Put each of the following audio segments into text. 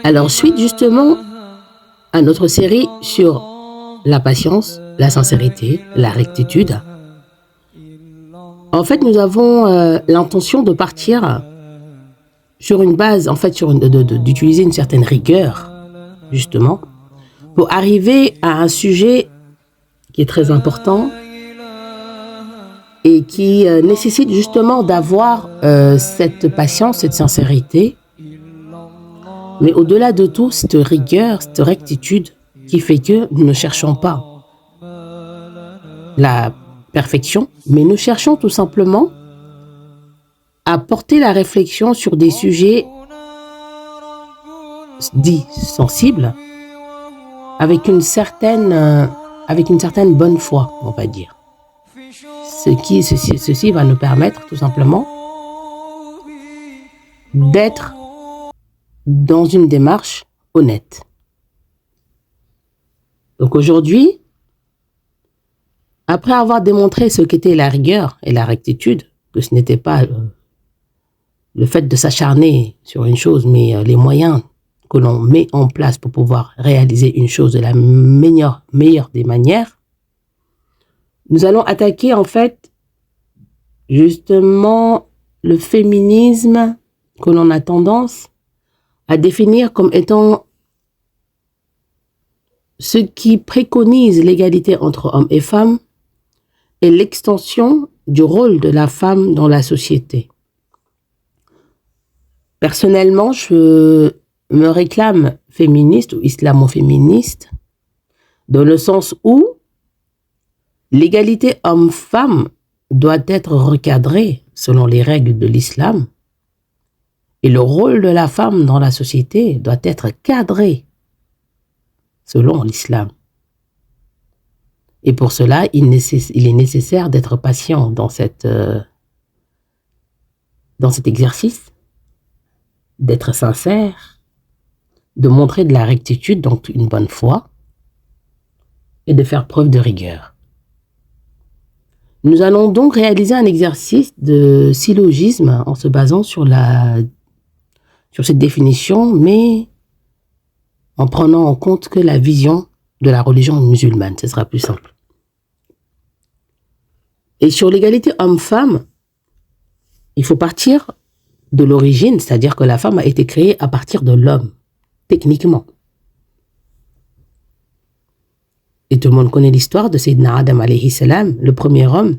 Alors, suite justement à notre série sur la patience, la sincérité, la rectitude, en fait, nous avons l'intention de partir sur une base, en fait, d'utiliser une certaine rigueur, justement, pour arriver à un sujet qui est très important et qui nécessite justement d'avoir cette patience, cette sincérité, mais au-delà de tout, cette rigueur, cette rectitude qui fait que nous ne cherchons pas la perfection, mais nous cherchons tout simplement à porter la réflexion sur des sujets dits sensibles avec une certaine bonne foi, on va dire. Ceci va nous permettre tout simplement d'être dans une démarche honnête. Donc aujourd'hui, après avoir démontré ce qu'était la rigueur et la rectitude, que ce n'était pas le fait de s'acharner sur une chose, mais les moyens que l'on met en place pour pouvoir réaliser une chose de la meilleure des manières, nous allons attaquer en fait justement le féminisme que l'on a tendance à définir comme étant ce qui préconise l'égalité entre hommes et femmes et l'extension du rôle de la femme dans la société. Personnellement, je me réclame féministe ou islamo-féministe dans le sens où l'égalité homme-femme doit être recadrée selon les règles de l'islam et le rôle de la femme dans la société doit être cadré selon l'islam. Et pour cela, il est nécessaire d'être patient dans cet exercice, d'être sincère, de montrer de la rectitude, donc une bonne foi, et de faire preuve de rigueur. Nous allons donc réaliser un exercice de syllogisme en se basant sur cette définition, mais en prenant en compte que la vision de la religion musulmane, ce sera plus simple. Et sur l'égalité homme-femme, il faut partir de l'origine, c'est-à-dire que la femme a été créée à partir de l'homme, techniquement. Et tout le monde connaît l'histoire de Sayyidina Adam alayhi salam, le premier homme,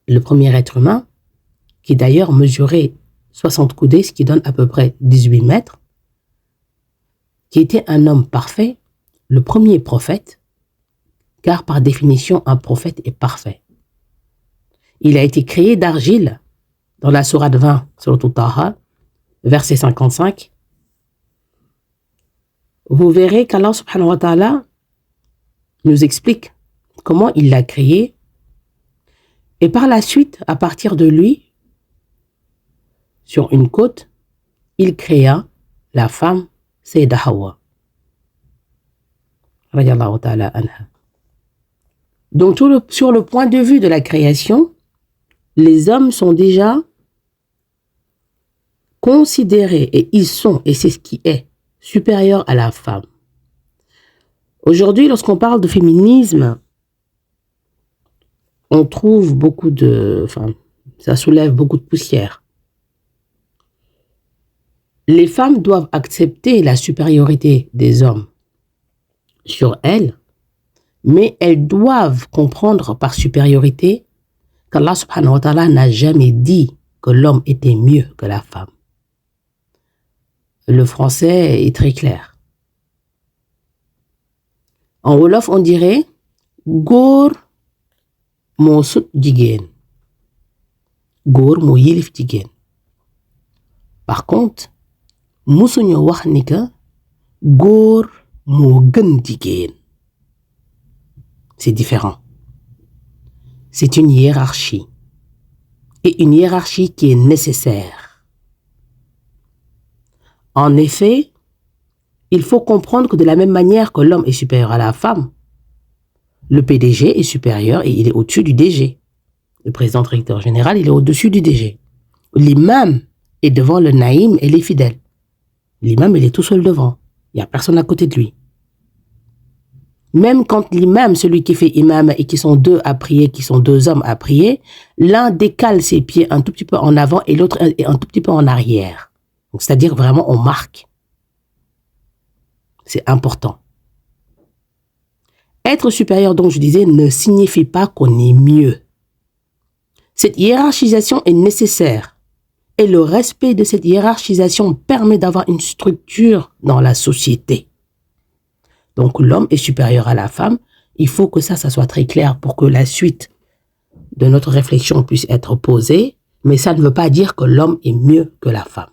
le premier être humain, qui d'ailleurs mesurait 60 coudées, ce qui donne à peu près 18 mètres, qui était un homme parfait, le premier prophète, car par définition, un prophète est parfait. Il a été créé d'argile dans la sourate 20, sourate Taha, verset 55. Vous verrez qu'Allah subhanahu wa ta'ala nous explique comment il l'a créé et par la suite, à partir de lui, sur une côte, il créa la femme Sayyida Hawa. Radiyallahu ta'ala anha. Donc, sur le point de vue de la création, les hommes sont déjà considérés, et ils sont, et c'est ce qui est, supérieurs à la femme. Aujourd'hui, lorsqu'on parle de féminisme, on trouve ça soulève beaucoup de poussière. Les femmes doivent accepter la supériorité des hommes sur elles, mais elles doivent comprendre par supériorité qu'Allah subhanahu wa ta'ala n'a jamais dit que l'homme était mieux que la femme. Le français est très clair. En wolof, on dirait góor moo sut jigéen, góor moo yilif jigéen. Par contre, musuñu wax ni que góor moo gën jigéen. C'est différent. C'est une hiérarchie. Et une hiérarchie qui est nécessaire. En effet, il faut comprendre que de la même manière que l'homme est supérieur à la femme, le PDG est supérieur et il est au-dessus du DG. Le président directeur général, il est au-dessus du DG. L'imam est devant le naïm et les fidèles. L'imam, il est tout seul devant. Il n'y a personne à côté de lui. Même quand l'imam, celui qui fait imam et qui sont deux à prier, qui sont deux hommes à prier, l'un décale ses pieds un tout petit peu en avant et l'autre est un tout petit peu en arrière. Donc, c'est-à-dire vraiment on marque. C'est important. Être supérieur, donc je disais, ne signifie pas qu'on est mieux. Cette hiérarchisation est nécessaire. Et le respect de cette hiérarchisation permet d'avoir une structure dans la société. Donc l'homme est supérieur à la femme. Il faut que ça soit très clair pour que la suite de notre réflexion puisse être posée. Mais ça ne veut pas dire que l'homme est mieux que la femme.